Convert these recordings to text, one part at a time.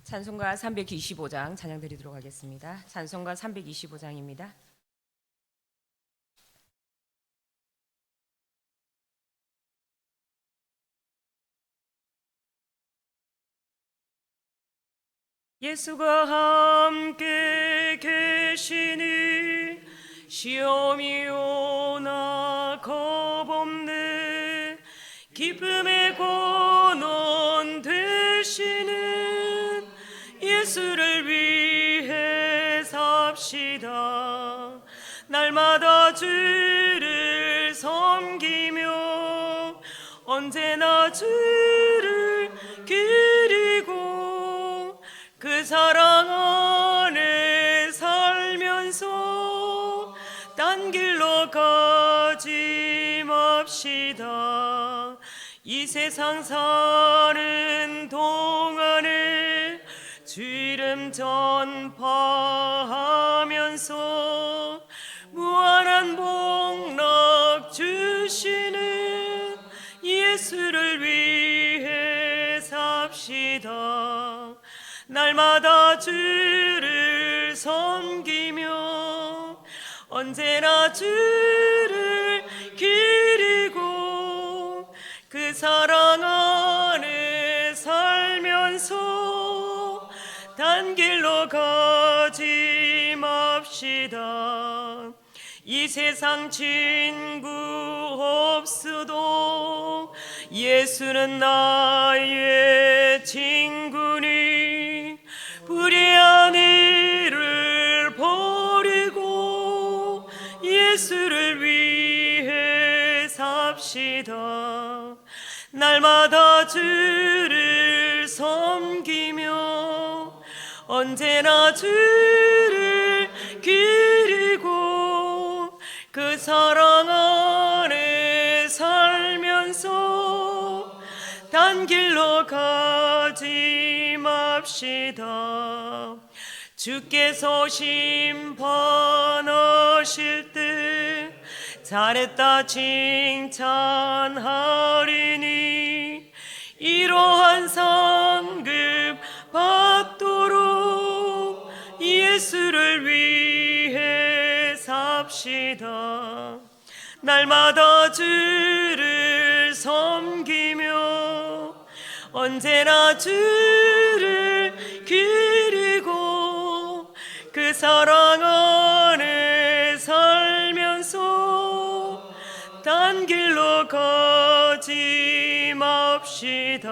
찬송가 325장 찬양 드리도록 하겠습니다. 찬송가 325장입니다. 예수가 함께 계시니 시험이 오나 겁없네. 기쁨의 근원 되시는 예수를 위해 삽시다. 날마다 주를 섬기며 언제나 주를 기리고 그 사랑 안에 살면서 딴 길로 가지 맙시다. 이 세상 사는 동안에 주 이름 전파하면서 무한한 복락 주시는 예수를 위해 삽시다. 날마다 주를 섬기며 언제나 주를 기리고 그 사랑 안에 살면서 단 길로 가지 맙시다. 이 세상 친구 없어도 예수는 나의 친구니 불의한 일을 버리고 예수를 위해 삽시다. 날마다 주를 섬기며 언제나 주를 기리고 그 사랑 안에 살면서 단 길로 가지 맙시다. 주께서 심판하실 때 잘했다 칭찬하리니 이러한 상급 받도록 예수를 위해 삽시다. 날마다 주를 섬기며 언제나 주를 기리고 그 사랑 안에 살면서 딴 길로 가지 맙시다.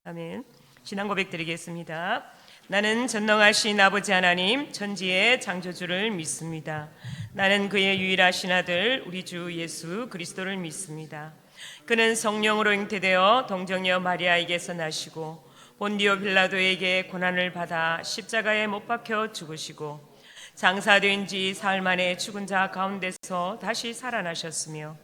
아멘. 신앙 고백 드리겠습니다. 나는 전능하신 아버지 하나님 천지의 창조주를 믿습니다. 나는 그의 유일하신 아들 우리 주 예수 그리스도를 믿습니다. 그는 성령으로 잉태되어 동정녀 마리아에게서 나시고 본디오 빌라도에게 고난을 받아 십자가에 못 박혀 죽으시고 장사된 지 사흘 만에 죽은 자 가운데서 다시 살아나셨으며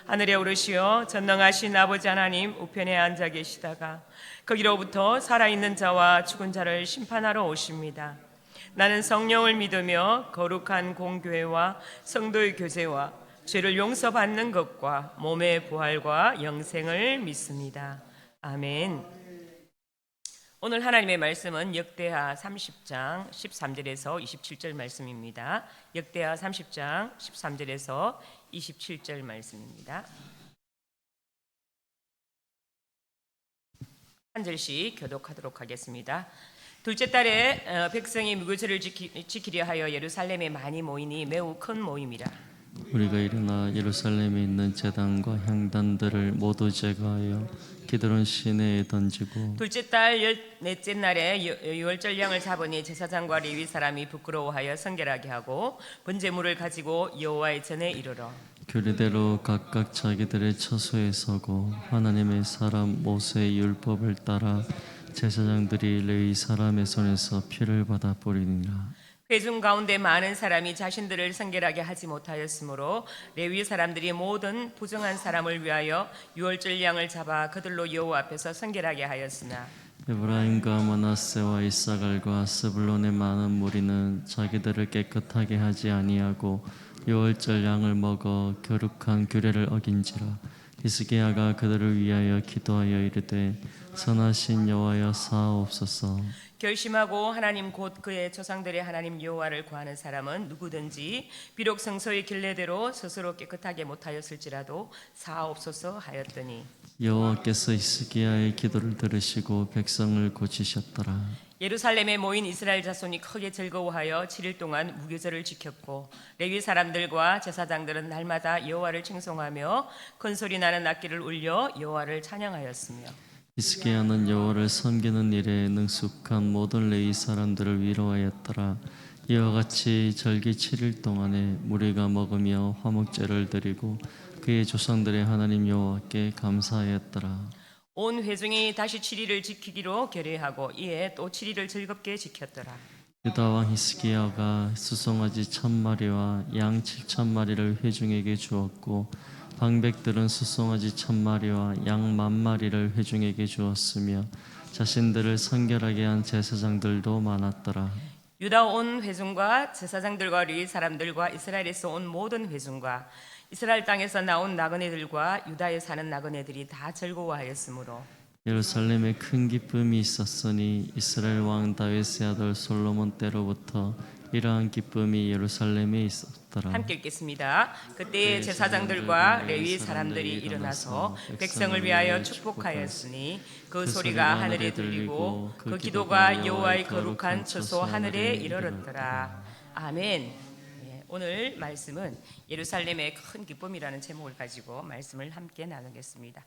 하늘에 오르시어 전능하신 아버지 하나님 우편에 앉아 계시다가 거기로부터 살아있는 자와 죽은 자를 심판하러 오십니다. 나는 성령을 믿으며 거룩한 공교회와 성도의 교제와 죄를 용서받는 것과 몸의 부활과 영생을 믿습니다. 아멘. 오늘 하나님의 말씀은 역대하 30장 13절에서 27절 말씀입니다. 역대하 30장 13절에서 27절 말씀입니다. 한 절씩 교독하도록 하겠습니다. 둘째 달에 백성이 무교절을 지키려 하여 예루살렘에 많이 모이니 매우 큰 모임이라. 우리가 일어나 예루살렘에 있는 제단과 향단들을 모두 제거하여 기드론 시내에 던지고 둘째 달 14째 날에 유월절 양을 잡으니 제사장과 레위 사람이 부끄러워하여 성결하게 하고 번제물을 가지고 여호와의 전에 이르러 규례대로 각각 자기들의 처소에 서고 하나님의 사람 모세의 율법을 따라 제사장들이 레위 사람의 손에서 피를 받아 뿌리니라. 회중 가운데 많은 사람이 자신들을 성결하게 하지 못하였으므로 레위 사람들이 모든 부정한 사람을 위하여 유월절 양을 잡아 그들로 여호와 앞에서 성결하게 하였으나 에브라임과 므낫세와 이사갈과 스불론의 많은 무리는 자기들을 깨끗하게 하지 아니하고 유월절 양을 먹어 거룩한 규례를 어긴지라. 히스기야가 그들을 위하여 기도하여 이르되 선하신 여호와여 사하옵소서. 결심하고 하나님 곧 그의 조상들의 하나님 여호와를 구하는 사람은 누구든지 비록 성소의 길례대로 스스로 깨끗하게 못하였을지라도 사하옵소서 하였더니 여호와께서 히스기야의 기도를 들으시고 백성을 고치셨더라. 예루살렘에 모인 이스라엘 자손이 크게 즐거워하여 7일 동안 무교절을 지켰고 레위 사람들과 제사장들은 날마다 여호와를 칭송하며 큰 소리 나는 악기를 울려 여호와를 찬양하였으며 히스기야는 여호와를 섬기는 일에 능숙한 모든 레위 사람들을 위로하였더라. 이와 같이 절기 7일 동안에 무리가 먹으며 화목제를 드리고 그의 조상들의 하나님 여호와께 감사하였더라. 온 회중이 다시 7일을 지키기로 결의하고 이에 또 7일을 즐겁게 지켰더라. 유다 왕 히스기야가 수송아지 1,000마리와 양 7,000마리를 회중에게 주었고 방백들은 수송아지 1,000마리와 양 10,000마리를 회중에게 주었으며 자신들을 성결하게 한 제사장들도 많았더라. 유다 온 회중과 제사장들과 레위 사람들과 이스라엘에서 온 모든 회중과 이스라엘 땅에서 나온 나그네들과 유다에 사는 나그네들이 다 즐거워하였으므로 예루살렘에 큰 기쁨이 있었으니 이스라엘 왕 다윗의 아들 솔로몬 때로부터 이러한 기쁨이 예루살렘에 있었더라. 함께 읽겠습니다. 그때 제사장들과 레위 사람들이 일어나서 백성을 위하여 축복하였으니 그 소리가 하늘에 들리고 그 기도가 여호와의 거룩한 처소 하늘에 이르렀더라. 아멘. 오늘 말씀은 예루살렘의 큰 기쁨이라는 제목을 가지고 말씀을 함께 나누겠습니다.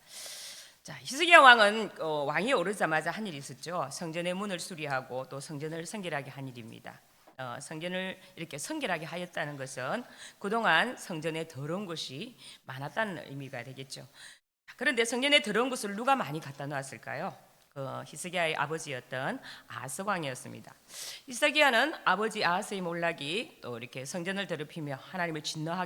자, 히스기야 왕은 왕이 오르자마자 한 일이 있었죠. 성전의 문을 수리하고 또 성전을 성결하게 한 일입니다. 성전을 이렇게 성결하게 하였다는 것은 그동안 성전에 더러운 것이 많았다는 의미가 되겠죠. 그런데 성전에 더러운 것을 누가 많이 갖다 놓았을까요? 히스기야의 아버지였던 아하스 왕이었습니다. 히스기야는 아버지 아하스의 몰락이 또 이렇게 성전을 더럽히며 하나님을 진노를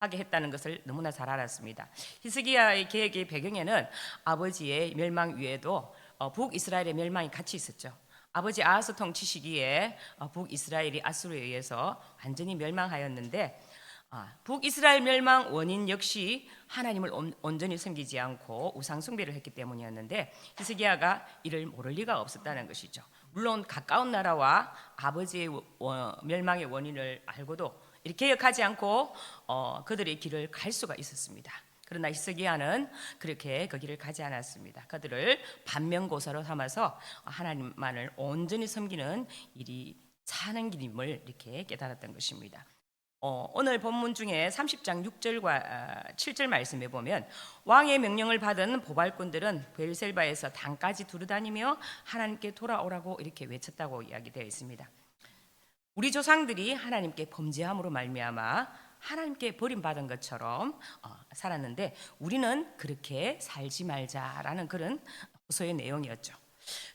하게 했다는 것을 너무나 잘 알았습니다. 히스기야의 계획의 배경에는 아버지의 멸망 위에도 북이스라엘의 멸망이 같이 있었죠. 아버지 아하스 통치 시기에 북이스라엘이 아수르에 의해서 완전히 멸망하였는데 북이스라엘 멸망 원인 역시 하나님을 온전히 섬기지 않고 우상 숭배를 했기 때문이었는데 히스기야가 이를 모를 리가 없었다는 것이죠. 물론 가까운 나라와 아버지의 멸망의 원인을 알고도 이렇게 개혁하지 않고 그들의 길을 갈 수가 있었습니다. 그러나 히스기야는 그렇게 그 길을 가지 않았습니다. 그들을 반면교사로 삼아서 하나님만을 온전히 섬기는 일이 사는 길임을 이렇게 깨달았던 것입니다. 오늘 본문 중에 30장 6절과 7절 말씀에 보면 왕의 명령을 받은 보발꾼들은 베르셀바에서 단까지 두루다니며 하나님께 돌아오라고 이렇게 외쳤다고 이야기되어 있습니다. 우리 조상들이 하나님께 범죄함으로 말미암아 하나님께 버림받은 것처럼 살았는데 우리는 그렇게 살지 말자라는 그런 호소의 내용이었죠.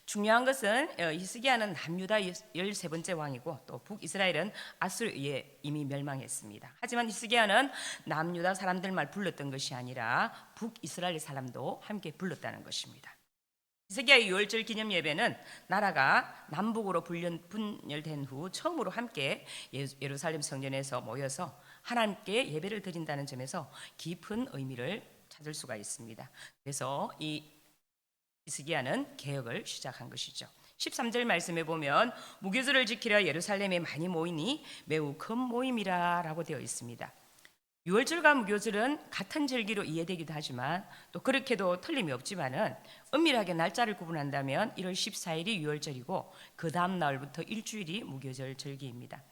중요한 것은 히스기야는 남유다 13번째 왕이고 또 북이스라엘은 아수르에 의해 이미 멸망했습니다. 하지만 히스기야는 남유다 사람들만 불렀던 것이 아니라 북이스라엘 사람도 함께 불렀다는 것입니다. 히스기야의 유월절 기념 예배는 나라가 남북으로 분열된 후 처음으로 함께 예루살렘 성전에서 모여서 하나님께 예배를 드린다는 점에서 깊은 의미를 찾을 수가 있습니다. 그래서 이 히스기야는 개혁을 시작한 것이죠. 13절 말씀에 보면 무교절을 지키려 예루살렘에 많이 모이니 매우 큰 모임이라라고 되어 있습니다. 유월절과 무교절은 같은 절기로 이해되기도 하지만 또 그렇게도 틀림이 없지만은 엄밀하게 날짜를 구분한다면 1월 14일이 유월절이고 그 다음 날부터 일주일이 무교절 절기입니다.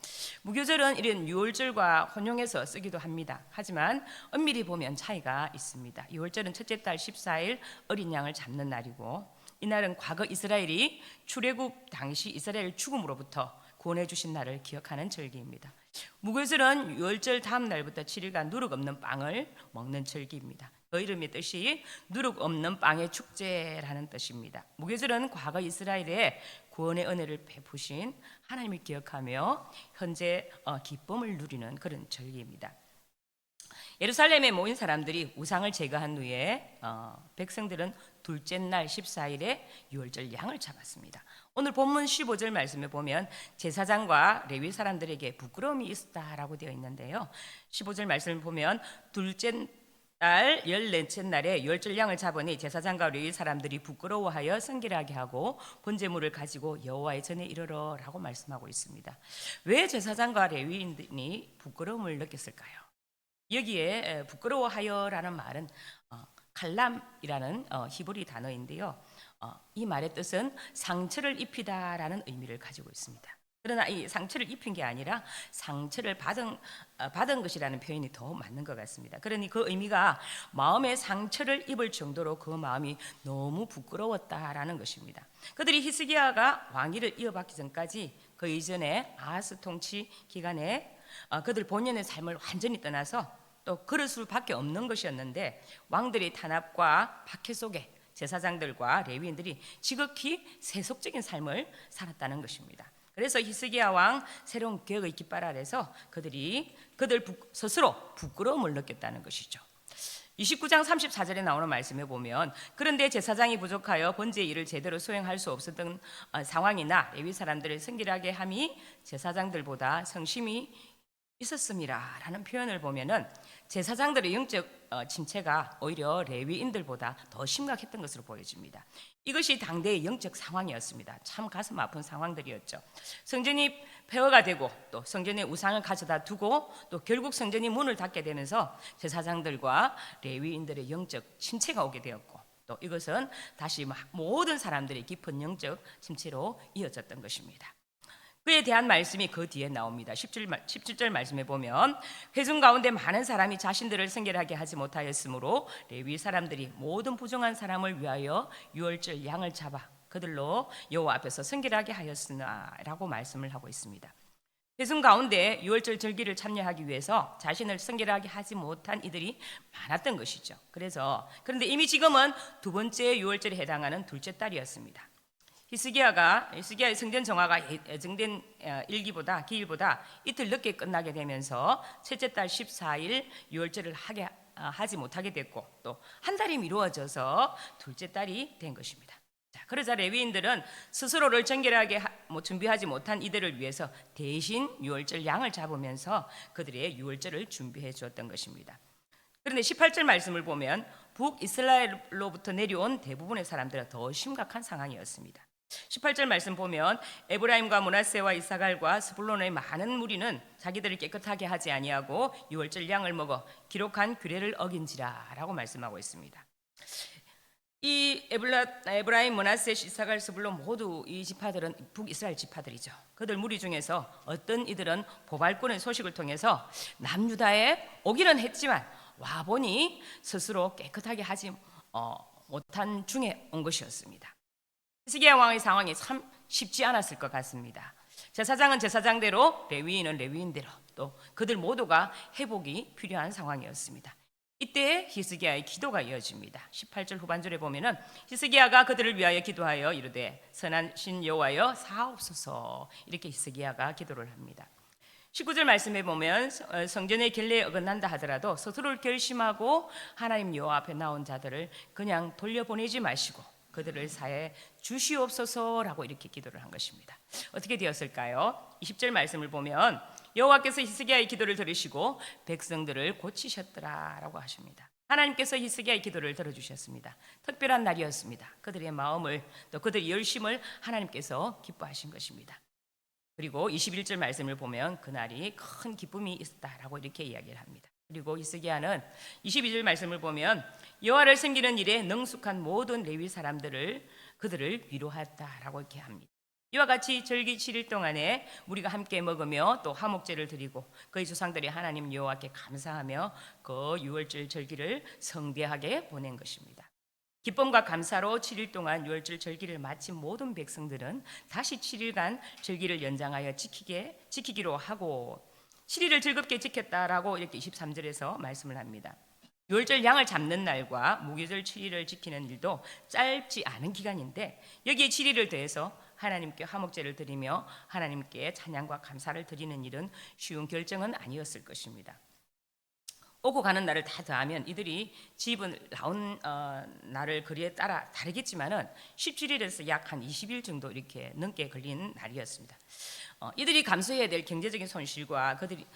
무교절은 이런 유월절과 혼용해서 쓰기도 합니다. 하지만 엄밀히 보면 차이가 있습니다. 유월절은 첫째 달 14일 어린 양을 잡는 날이고 이날은 과거 이스라엘이 출애굽 당시 이스라엘 죽음으로부터 구원해 주신 날을 기억하는 절기입니다. 무교절은 유월절 다음 날부터 7일간 누룩 없는 빵을 먹는 절기입니다. 그 이름의 뜻이 누룩 없는 빵의 축제라는 뜻입니다. 무교절은 과거 이스라엘에 구원의 은혜를 베푸신 하나님을 기억하며 현재 기쁨을 누리는 그런 절기입니다. 예루살렘에 모인 사람들이 우상을 제거한 후에 백성들은 둘째 날 14일에 유월절 양을 잡았습니다. 오늘 본문 15절 말씀에 보면 제사장과 레위 사람들에게 부끄러움이 있었다라고 되어 있는데요. 15절 말씀을 보면 둘째 달 14째 날에 유월절 양을 잡으니 제사장과 레위 사람들이 부끄러워하여 성결하게 하고 번제물을 가지고 여호와의 전에 이르러라고 말씀하고 있습니다. 왜 제사장과 레위인들이 부끄러움을 느꼈을까요? 여기에 부끄러워하여라는 말은 칼람이라는 히브리 단어인데요. 이 말의 뜻은 상처를 입히다라는 의미를 가지고 있습니다. 그러나 이 상처를 입힌 게 아니라 상처를 받은 것이라는 표현이 더 맞는 것 같습니다. 그러니 그 의미가 마음의 상처를 입을 정도로 그 마음이 너무 부끄러웠다라는 것입니다. 그들이 히스기야가 왕위를 이어받기 전까지 그 이전에 아하스 통치 기간에 그들 본연의 삶을 완전히 떠나서 또 그럴 수밖에 없는 것이었는데 왕들의 탄압과 박해 속에 제사장들과 레위인들이 지극히 세속적인 삶을 살았다는 것입니다. 그래서 히스기야 왕 새로운 개혁의 깃발 아래서 그들 스스로 부끄러움을 느꼈다는 것이죠. 29장 34절에 나오는 말씀에 보면 그런데 제사장이 부족하여 번제의 일을 제대로 수행할 수 없었던 상황이나 레위 사람들을 성결하게 함이 제사장들보다 성심이 있었음이라 라는 표현을 보면은 제사장들의 영적 침체가 오히려 레위인들보다 더 심각했던 것으로 보여집니다. 이것이 당대의 영적 상황이었습니다. 참 가슴 아픈 상황들이었죠. 성전이 폐허가 되고 또 성전에 우상을 가져다 두고 또 결국 성전이 문을 닫게 되면서 제사장들과 레위인들의 영적 침체가 오게 되었고 또 이것은 다시 모든 사람들의 깊은 영적 침체로 이어졌던 것입니다. 그에 대한 말씀이 그 뒤에 나옵니다. 17절 말씀에 보면 회중 가운데 많은 사람이 자신들을 성결하게 하지 못하였으므로 레위 사람들이 모든 부정한 사람을 위하여 유월절 양을 잡아 그들로 여호와 앞에서 성결하게 하였으나라고 말씀을 하고 있습니다. 회중 가운데 유월절 절기를 참여하기 위해서 자신을 성결하게 하지 못한 이들이 많았던 것이죠. 그런데 이미 지금은 두 번째 유월절에 해당하는 둘째 달이었습니다. 히스기야의 성전 정화가 예정된 기일보다 이틀 늦게 끝나게 되면서 첫째 달 14일 유월절을 하지 못하게 됐고 또 한 달이 미루어져서 둘째 달이 된 것입니다. 그러자 레위인들은 스스로를 정결하게 준비하지 못한 이들을 위해서 대신 유월절 양을 잡으면서 그들의 유월절을 준비해 주었던 것입니다. 그런데 18절 말씀을 보면 북이스라엘로부터 내려온 대부분의 사람들은 더 심각한 상황이었습니다. 18절 말씀 보면 에브라임과 므낫세와 이사갈과 스불론의 많은 무리는 자기들을 깨끗하게 하지 아니하고 유월절 양을 먹어 기록한 규례를 어긴지라라고 말씀하고 있습니다. 이 에브라임, 므낫세, 이사갈, 스불론 모두 이 지파들은 북이스라엘 지파들이죠. 그들 무리 중에서 어떤 이들은 보발꾼의 소식을 통해서 남유다에 오기는 했지만 와보니 스스로 깨끗하게 하지 못한 중에 온 것이었습니다. 히스기야 왕의 상황이 참 쉽지 않았을 것 같습니다. 제사장은 제사장대로, 레위인은 레위인대로 또 그들 모두가 회복이 필요한 상황이었습니다. 이때 히스기야의 기도가 이어집니다. 18절 후반절에 보면은 히스기야가 그들을 위하여 기도하여 이르되 선하신 여호와여 사옵소서 이렇게 히스기야가 기도를 합니다. 19절 말씀에 보면 성전의 결례에 어긋난다 하더라도 스스로를 결심하고 하나님 여호와 앞에 나온 자들을 그냥 돌려보내지 마시고 그들을 사해 주시옵소서라고 이렇게 기도를 한 것입니다. 어떻게 되었을까요? 20절 말씀을 보면 여호와께서 히스기야의 기도를 들으시고 백성들을 고치셨더라라고 하십니다. 하나님께서 히스기야의 기도를 들어주셨습니다. 특별한 날이었습니다. 그들의 마음을 또 그들의 열심을 하나님께서 기뻐하신 것입니다. 그리고 21절 말씀을 보면 그날이 큰 기쁨이 있었다라고 이렇게 이야기를 합니다. 그리고 히스기야는 22절 말씀을 보면 여호와를 섬기는 일에 능숙한 모든 레위 사람들을 그들을 위로했다라고 이렇게 합니다. 이와 같이 절기 7일 동안에 우리가 함께 먹으며 또 화목제를 드리고 그의 조상들이 하나님 여호와께 감사하며 그 유월절 절기를 성대하게 보낸 것입니다. 기쁨과 감사로 7일 동안 유월절 절기를 마친 모든 백성들은 다시 7일간 절기를 연장하여 지키기로 하고 7일을 즐겁게 지켰다라고 이렇게 23절에서 말씀을 합니다. 유월절 양을 잡는 날과 무교절 7일을 지키는 일도 짧지 않은 기간인데 여기에 7일을 더해서 하나님께 화목제를 드리며 하나님께 찬양과 감사를 드리는 일은 쉬운 결정은 아니었을 것입니다. 오고 가는 날을 다 더하면 이들이 집을 나온 날을 거리에 따라 다르겠지만은 17일에서 약 한 20일 정도 이렇게 넘게 걸린 날이었습니다. 이들이 감수해야 될 경제적인 손실과 그들이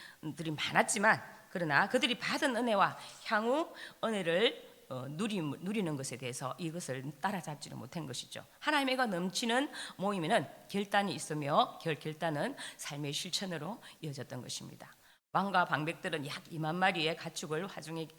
많았지만 그러나 그들이 받은 은혜와 향후 은혜를 누리는 것에 대해서 이것을 따라잡지는 못한 것이죠. 하나님의 가 넘치는 모임에는 결단이 있으며 결단은 삶의 실천으로 이어졌던 것입니다. 왕과 방백들은 약 2만 마리의 가축을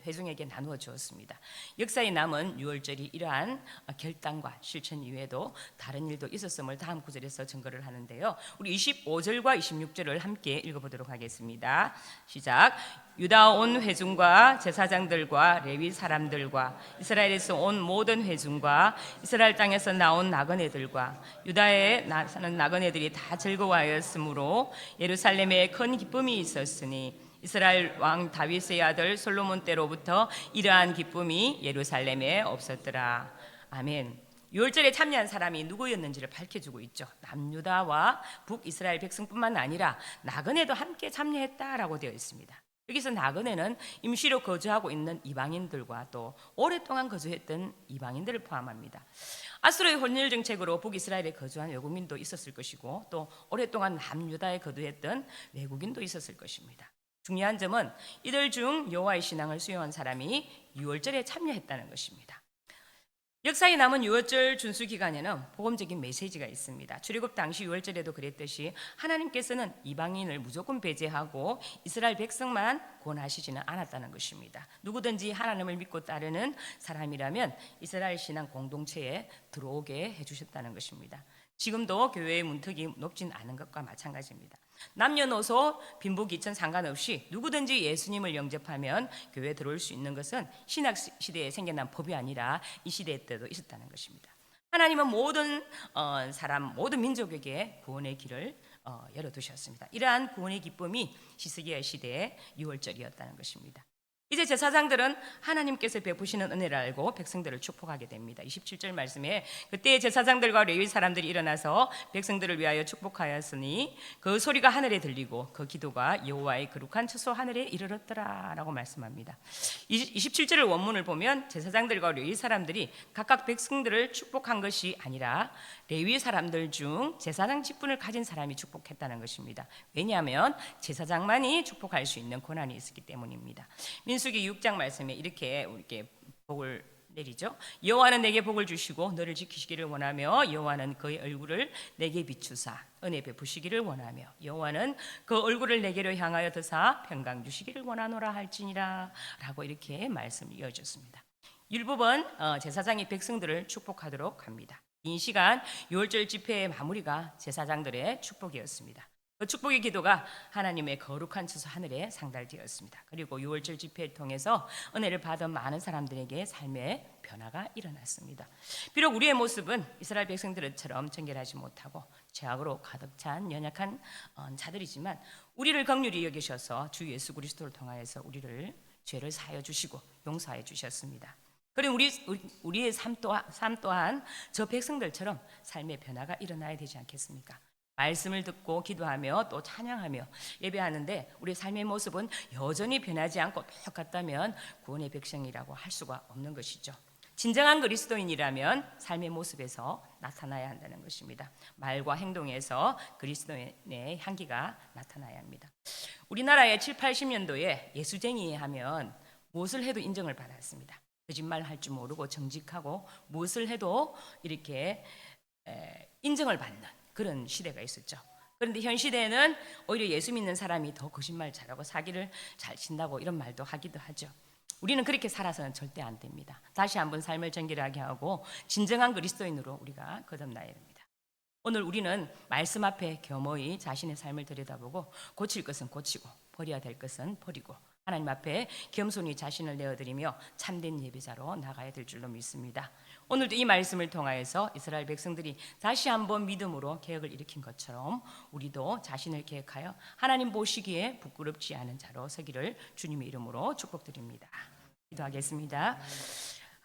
회중에게 나누어 주었습니다. 역사에 남은 유월절이 이러한 결단과 실천 이외에도 다른 일도 있었음을 다음 구절에서 증거를 하는데요. 우리 25절과 26절을 함께 읽어보도록 하겠습니다. 시작. 유다 온 회중과 제사장들과 레위 사람들과 이스라엘에서 온 모든 회중과 이스라엘 땅에서 나온 나그네들과 유다에 사는 나그네들이 다 즐거워하였으므로 예루살렘에 큰 기쁨이 있었으니 이스라엘 왕 다윗의 아들 솔로몬 때로부터 이러한 기쁨이 예루살렘에 없었더라. 아멘. 유월절에 참여한 사람이 누구였는지를 밝혀주고 있죠. 남유다와 북이스라엘 백성뿐만 아니라 나그네도 함께 참여했다라고 되어 있습니다. 여기서 나그네는 임시로 거주하고 있는 이방인들과 또 오랫동안 거주했던 이방인들을 포함합니다. 아수르의 혼혈 정책으로 북이스라엘에 거주한 외국민도 있었을 것이고 또 오랫동안 남유다에 거주했던 외국인도 있었을 것입니다. 중요한 점은 이들 중 여호와의 신앙을 수용한 사람이 유월절에 참여했다는 것입니다. 역사에 남은 유월절 준수 기간에는 복음적인 메시지가 있습니다. 출애굽 당시 유월절에도 그랬듯이 하나님께서는 이방인을 무조건 배제하고 이스라엘 백성만 권하시지는 않았다는 것입니다. 누구든지 하나님을 믿고 따르는 사람이라면 이스라엘 신앙 공동체에 들어오게 해주셨다는 것입니다. 지금도 교회의 문턱이 높진 않은 것과 마찬가지입니다. 남녀노소 빈부귀천 상관없이 누구든지 예수님을 영접하면 교회에 들어올 수 있는 것은 신약 시대에 생겨난 법이 아니라 이 시대 때도 있었다는 것입니다. 하나님은 모든 사람, 모든 민족에게 구원의 길을 열어두셨습니다. 이러한 구원의 기쁨이 히스기야 시대의 유월절이었다는 것입니다. 이제 제사장들은 하나님께서 베푸시는 은혜를 알고 백성들을 축복하게 됩니다. 27절 말씀에 그때 제사장들과 레위 사람들이 일어나서 백성들을 위하여 축복하였으니 그 소리가 하늘에 들리고 그 기도가 여호와의 거룩한 처소 하늘에 이르렀더라 라고 말씀합니다. 27절의 원문을 보면 제사장들과 레위 사람들이 각각 백성들을 축복한 것이 아니라 레위 사람들 중 제사장 직분을 가진 사람이 축복했다는 것입니다. 왜냐하면 제사장만이 축복할 수 있는 권한이 있었기 때문입니다. 민수기 6장 말씀에 이렇게 우리에게 복을 내리죠. 여호와는 내게 복을 주시고 너를 지키시기를 원하며 여호와는 그의 얼굴을 내게 비추사 은혜 베푸시기를 원하며 여호와는 그 얼굴을 내게로 향하여 드사 평강 주시기를 원하노라 할지니라 라고 이렇게 말씀을 이어줬습니다. 율법은 제사장이 백성들을 축복하도록 합니다. 긴 시간 유월절 집회의 마무리가 제사장들의 축복이었습니다. 그 축복의 기도가 하나님의 거룩한 처소 하늘에 상달되었습니다. 그리고 유월절 집회를 통해서 은혜를 받은 많은 사람들에게 삶의 변화가 일어났습니다. 비록 우리의 모습은 이스라엘 백성들처럼 정결하지 못하고 죄악으로 가득 찬 연약한 자들이지만 우리를 긍휼히 여기셔서 주 예수 그리스도를 통하여서 우리를 죄를 사하여 주시고 용서해 주셨습니다. 그리고 우리의 삶 또한 저 백성들처럼 삶의 변화가 일어나야 되지 않겠습니까? 말씀을 듣고 기도하며 또 찬양하며 예배하는데 우리의 삶의 모습은 여전히 변하지 않고 똑같다면 구원의 백성이라고 할 수가 없는 것이죠. 진정한 그리스도인이라면 삶의 모습에서 나타나야 한다는 것입니다. 말과 행동에서 그리스도의 향기가 나타나야 합니다. 우리나라의 7, 80년도에 예수쟁이 하면 무엇을 해도 인정을 받았습니다. 거짓말할 줄 모르고 정직하고 무엇을 해도 이렇게 인정을 받는 그런 시대가 있었죠. 그런데 현 시대에는 오히려 예수 믿는 사람이 더 거짓말 잘하고 사기를 잘 친다고 이런 말도 하기도 하죠. 우리는 그렇게 살아서는 절대 안 됩니다. 다시 한번 삶을 정결하게 하고 진정한 그리스도인으로 우리가 거듭나야 됩니다. 오늘 우리는 말씀 앞에 겸허히 자신의 삶을 들여다보고 고칠 것은 고치고 버려야 될 것은 버리고 하나님 앞에 겸손히 자신을 내어드리며 참된 예배자로 나가야 될 줄로 믿습니다. 오늘도 이 말씀을 통하여서 이스라엘 백성들이 다시 한번 믿음으로 개혁을 일으킨 것처럼 우리도 자신을 개혁하여 하나님 보시기에 부끄럽지 않은 자로 서기를 주님의 이름으로 축복드립니다. 기도하겠습니다.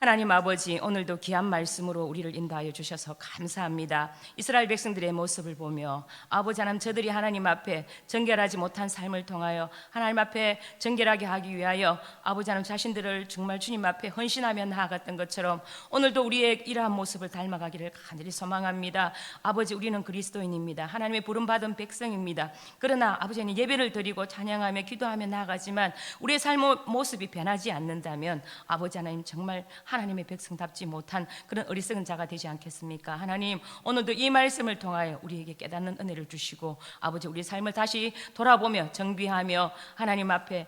하나님 아버지, 오늘도 귀한 말씀으로 우리를 인도하여 주셔서 감사합니다. 이스라엘 백성들의 모습을 보며 아버지 하나님, 저들이 하나님 앞에 정결하지 못한 삶을 통하여 하나님 앞에 정결하게 하기 위하여 아버지 하나님 자신들을 정말 주님 앞에 헌신하며 나아갔던 것처럼 오늘도 우리의 이러한 모습을 닮아가기를 간절히 소망합니다. 아버지, 우리는 그리스도인입니다. 하나님의 부름받은 백성입니다. 그러나 아버지 하나님, 예배를 드리고 찬양하며 기도하며 나아가지만 우리의 삶의 모습이 변하지 않는다면 아버지 하나님, 정말 하나님의 백성답지 못한 그런 어리석은 자가 되지 않겠습니까? 하나님, 오늘도 이 말씀을 통하여 우리에게 깨닫는 은혜를 주시고 아버지, 우리 삶을 다시 돌아보며 정비하며 하나님 앞에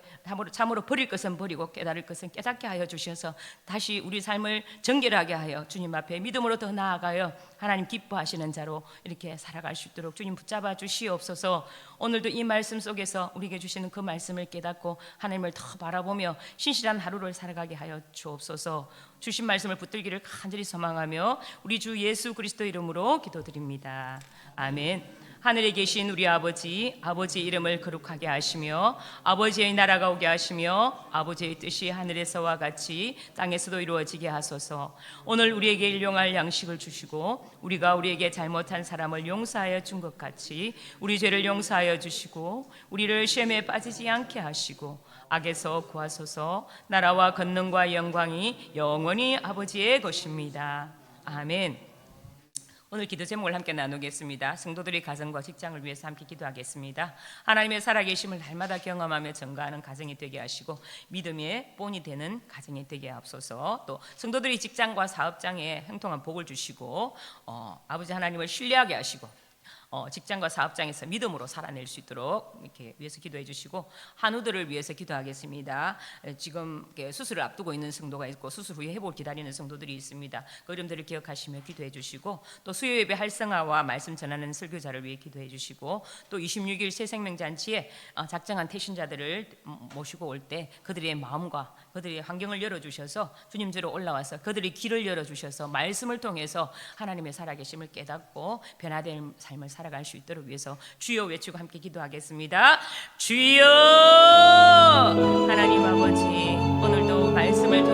참으로 버릴 것은 버리고 깨달을 것은 깨닫게 하여 주셔서 다시 우리 삶을 정결하게 하여 주님 앞에 믿음으로 더 나아가요 하나님 기뻐하시는 자로 이렇게 살아갈 수 있도록 주님 붙잡아 주시옵소서. 오늘도 이 말씀 속에서 우리에게 주시는 그 말씀을 깨닫고 하나님을 더 바라보며 신실한 하루를 살아가게 하여 주옵소서. 주신 말씀을 붙들기를 간절히 소망하며 우리 주 예수 그리스도 이름으로 기도드립니다. 아멘. 하늘에 계신 우리 아버지, 아버지의 이름을 거룩하게 하시며 아버지의 나라가 오게 하시며 아버지의 뜻이 하늘에서와 같이 땅에서도 이루어지게 하소서. 오늘 우리에게 일용할 양식을 주시고 우리가 우리에게 잘못한 사람을 용서하여 준 것 같이 우리 죄를 용서하여 주시고 우리를 시험에 빠지지 않게 하시고 악에서 구하소서. 나라와 권능과 영광이 영원히 아버지의 것입니다. 아멘. 오늘 기도 제목을 함께 나누겠습니다. 성도들이 가정과 직장을 위해서 함께 기도하겠습니다. 하나님의 살아계심을 날마다 경험하며 증거하는 가정이 되게 하시고 믿음의 본이 되는 가정이 되게 하옵소서. 또 성도들이 직장과 사업장에 형통한 복을 주시고 아버지 하나님을 신뢰하게 하시고 직장과 사업장에서 믿음으로 살아낼 수 있도록 이렇게 위해서 기도해 주시고 한우들을 위해서 기도하겠습니다. 지금 수술을 앞두고 있는 성도가 있고 수술 후에 회복을 기다리는 성도들이 있습니다. 그 어려움들을 기억하시며 기도해 주시고 또 수요예배 활성화와 말씀 전하는 설교자를 위해 기도해 주시고 또 26일 새생명잔치에 작정한 태신자들을 모시고 올 때 그들의 마음과 그들의 환경을 열어주셔서 주님께로 올라와서 그들의 길을 열어주셔서 말씀을 통해서 하나님의 살아계심을 깨닫고 변화된 삶을 살아갈 수 있도록 위해서 주여 외치고 함께 기도하겠습니다. 주여. 하나님 아버지, 오늘도 말씀을 통해